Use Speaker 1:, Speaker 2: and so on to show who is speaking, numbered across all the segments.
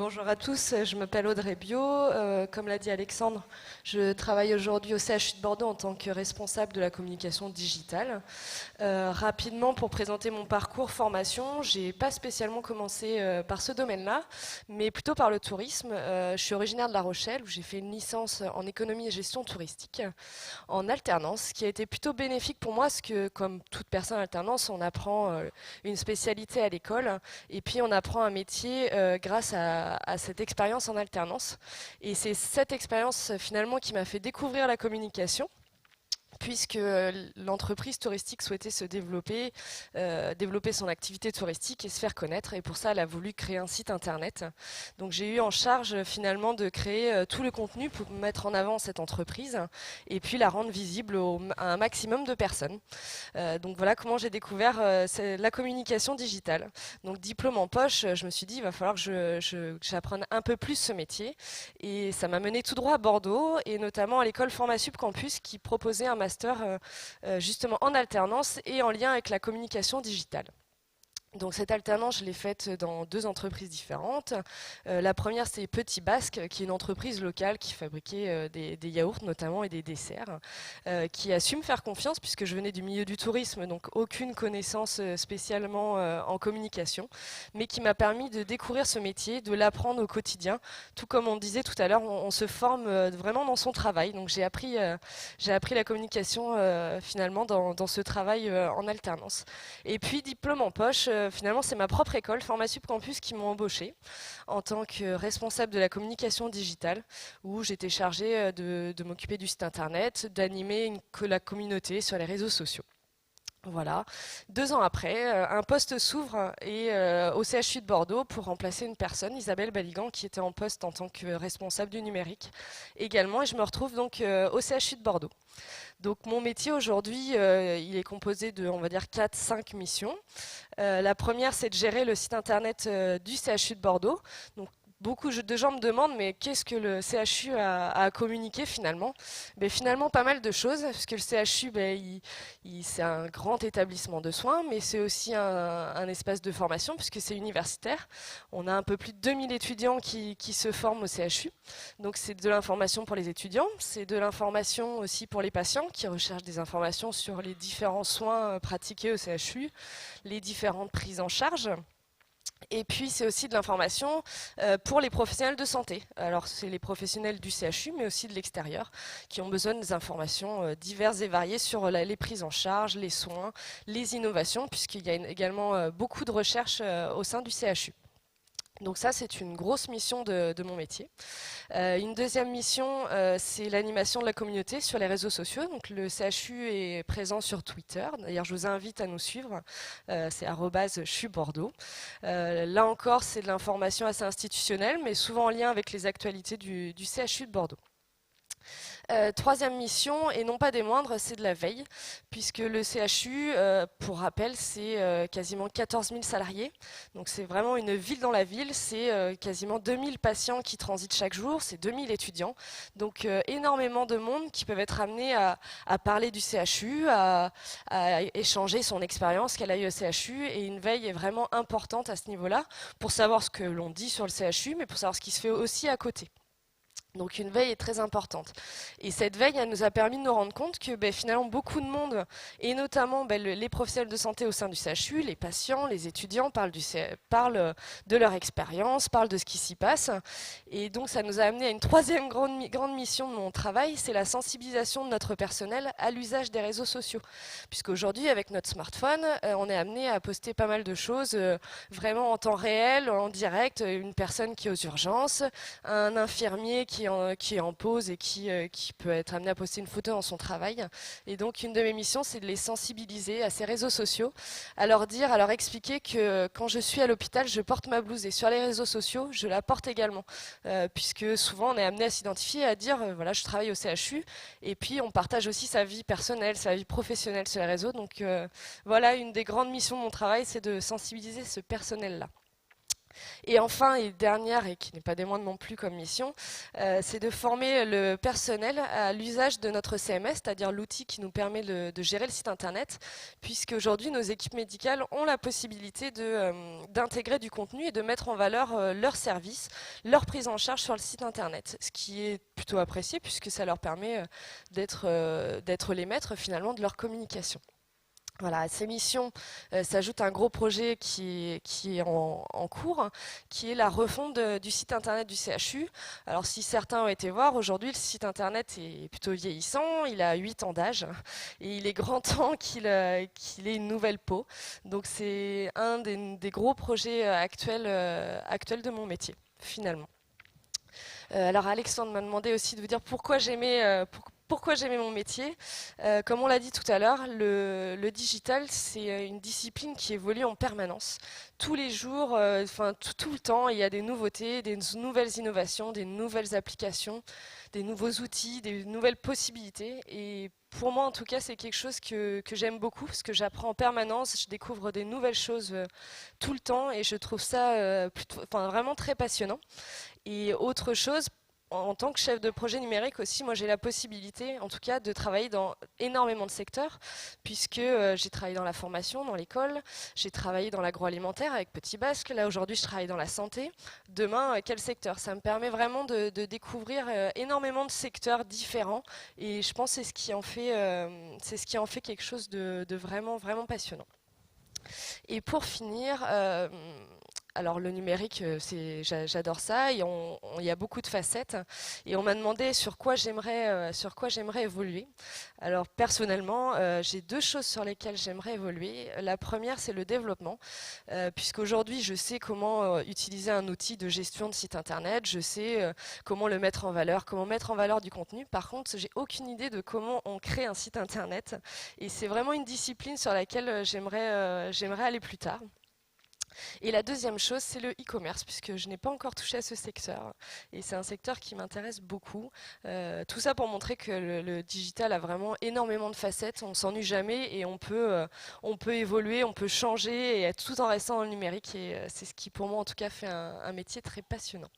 Speaker 1: Bonjour à tous, je m'appelle Audrey Bio. Comme l'a dit Alexandre, je travaille aujourd'hui au CHU de Bordeaux en tant que responsable de la communication digitale. Rapidement, pour présenter mon parcours formation, j'ai pas spécialement commencé par ce domaine-là, mais plutôt par le tourisme. Je suis originaire de La Rochelle, où j'ai fait une licence en économie et gestion touristique en alternance, ce qui a été plutôt bénéfique pour moi, parce que comme toute personne en alternance, on apprend une spécialité à l'école, et puis on apprend un métier grâce à cette expérience en alternance. Et c'est cette expérience finalement qui m'a fait découvrir la communication, puisque l'entreprise touristique souhaitait se développer, développer son activité touristique et se faire connaître. Et pour ça, elle a voulu créer un site internet. Donc j'ai eu en charge finalement de créer tout le contenu pour mettre en avant cette entreprise et puis la rendre visible à un maximum de personnes. Donc voilà comment j'ai découvert la communication digitale. Donc diplôme en poche, je me suis dit il va falloir que j'apprenne un peu plus ce métier. Et ça m'a mené tout droit à Bordeaux et notamment à l'école Formasup Campus qui proposait un master justement en alternance et en lien avec la communication digitale. Donc cette alternance, je l'ai faite dans deux entreprises différentes. La première, c'est Petit Basque, qui est une entreprise locale qui fabriquait des yaourts notamment et des desserts, qui a su me faire confiance puisque je venais du milieu du tourisme, donc aucune connaissance spécialement en communication, mais qui m'a permis de découvrir ce métier, de l'apprendre au quotidien. Tout comme on disait tout à l'heure, on se forme vraiment dans son travail. Donc j'ai appris la communication finalement dans ce travail en alternance. Et puis diplôme en poche. Finalement, c'est ma propre école, Formasup Campus, qui m'ont embauchée en tant que responsable de la communication digitale, où j'étais chargée de m'occuper du site internet, d'animer la communauté sur les réseaux sociaux. Voilà. 2 ans après, un poste s'ouvre au CHU de Bordeaux pour remplacer une personne, Isabelle Baligan, qui était en poste en tant que responsable du numérique également. Et je me retrouve donc au CHU de Bordeaux. Donc mon métier aujourd'hui, il est composé de, on va dire, 4-5 missions. La première, c'est de gérer le site internet du CHU de Bordeaux. Donc, beaucoup de gens me demandent, mais qu'est-ce que le CHU a à communiquer finalement? Ben, finalement, pas mal de choses, parce que le CHU, ben, c'est un grand établissement de soins, mais c'est aussi un espace de formation, puisque c'est universitaire. On a un peu plus de 2000 étudiants qui se forment au CHU. Donc c'est de l'information pour les étudiants, c'est de l'information aussi pour les patients qui recherchent des informations sur les différents soins pratiqués au CHU, les différentes prises en charge. Et puis c'est aussi de l'information pour les professionnels de santé. Alors c'est les professionnels du CHU mais aussi de l'extérieur qui ont besoin des informations diverses et variées sur les prises en charge, les soins, les innovations puisqu'il y a également beaucoup de recherches au sein du CHU. Donc ça, c'est une grosse mission de mon métier. Une deuxième mission, c'est l'animation de la communauté sur les réseaux sociaux. Donc le CHU est présent sur Twitter. D'ailleurs, je vous invite à nous suivre. C'est @chubordeaux. Là encore, c'est de l'information assez institutionnelle, mais souvent en lien avec les actualités du CHU de Bordeaux. Troisième mission, et non pas des moindres, c'est de la veille, puisque le CHU, pour rappel, c'est quasiment 14 000 salariés. Donc c'est vraiment une ville dans la ville, c'est quasiment 2000 patients qui transitent chaque jour, c'est 2000 étudiants. Donc énormément de monde qui peuvent être amenés à parler du CHU, à échanger son expérience qu'elle a eue au CHU, et une veille est vraiment importante à ce niveau-là, pour savoir ce que l'on dit sur le CHU, mais pour savoir ce qui se fait aussi à côté. Donc une veille est très importante. Et cette veille, elle nous a permis de nous rendre compte que finalement beaucoup de monde, et notamment les professionnels de santé au sein du CHU, les patients, les étudiants parlent de leur expérience, parlent de ce qui s'y passe. Et donc ça nous a amené à une troisième grande mission de mon travail, c'est la sensibilisation de notre personnel à l'usage des réseaux sociaux. Puisqu'aujourd'hui, avec notre smartphone, on est amené à poster pas mal de choses vraiment en temps réel, en direct, une personne qui est aux urgences, un infirmier qui est en pause et qui peut être amené à poster une photo dans son travail. Et donc une de mes missions, c'est de les sensibiliser à ces réseaux sociaux, à leur expliquer que quand je suis à l'hôpital, je porte ma blouse et sur les réseaux sociaux, je la porte également. Puisque souvent on est amené à s'identifier, à dire voilà, je travaille au CHU, et puis on partage aussi sa vie personnelle, sa vie professionnelle sur les réseaux. Donc voilà, une des grandes missions de mon travail, c'est de sensibiliser ce personnel-là. Et enfin, et dernière, et qui n'est pas des moindres non plus comme mission, c'est de former le personnel à l'usage de notre CMS, c'est-à-dire l'outil qui nous permet de gérer le site internet, puisque aujourd'hui nos équipes médicales ont la possibilité d'intégrer du contenu et de mettre en valeur leurs services, leur prise en charge sur le site internet, ce qui est plutôt apprécié puisque ça leur permet d'être les maîtres finalement de leur communication. Voilà, à ces missions s'ajoute un gros projet qui est en cours, qui est la refonte du site internet du CHU. Alors si certains ont été voir, aujourd'hui le site internet est plutôt vieillissant, il a 8 ans d'âge et il est grand temps qu'il ait une nouvelle peau. Donc c'est un des gros projets actuels de mon métier, finalement. Alors Alexandre m'a demandé aussi de vous dire pourquoi j'aimais mon métier. Comme on l'a dit tout à l'heure, le digital, c'est une discipline qui évolue en permanence. Tous les jours, tout le temps, il y a des nouveautés, des nouvelles innovations, des nouvelles applications, des nouveaux outils, des nouvelles possibilités. Et pour moi, en tout cas, c'est quelque chose que j'aime beaucoup parce que j'apprends en permanence, je découvre des nouvelles choses tout le temps et je trouve ça vraiment très passionnant. Et autre chose, en tant que chef de projet numérique aussi, moi j'ai la possibilité, en tout cas, de travailler dans énormément de secteurs, puisque j'ai travaillé dans la formation, dans l'école, j'ai travaillé dans l'agroalimentaire avec Petit Basque, là aujourd'hui je travaille dans la santé. Demain, quel secteur? Ça me permet vraiment de découvrir énormément de secteurs différents, et je pense que c'est ce qui en fait quelque chose de vraiment, vraiment passionnant. Et pour finir, alors le numérique, j'adore ça, et il y a beaucoup de facettes. Et on m'a demandé sur quoi j'aimerais évoluer. Alors personnellement, j'ai deux choses sur lesquelles j'aimerais évoluer. La première, c'est le développement, puisqu'aujourd'hui, je sais comment utiliser un outil de gestion de site internet, je sais comment le mettre en valeur, comment mettre en valeur du contenu. Par contre, j'ai aucune idée de comment on crée un site internet. Et c'est vraiment une discipline sur laquelle j'aimerais aller plus tard. Et la deuxième chose, c'est le e-commerce, puisque je n'ai pas encore touché à ce secteur. Et c'est un secteur qui m'intéresse beaucoup. Tout ça pour montrer que le digital a vraiment énormément de facettes. On ne s'ennuie jamais et on peut évoluer, on peut changer et tout en restant dans le numérique. Et c'est ce qui, pour moi, en tout cas, fait un métier très passionnant.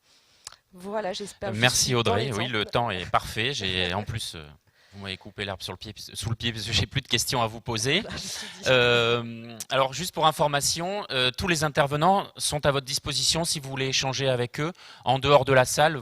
Speaker 1: Voilà, j'espère.
Speaker 2: Merci Audrey. Oui, le temps est parfait. En plus, vous m'avez coupé l'herbe sous le pied parce que j'ai plus de questions à vous poser. Alors juste pour information, tous les intervenants sont à votre disposition si vous voulez échanger avec eux en dehors de la salle.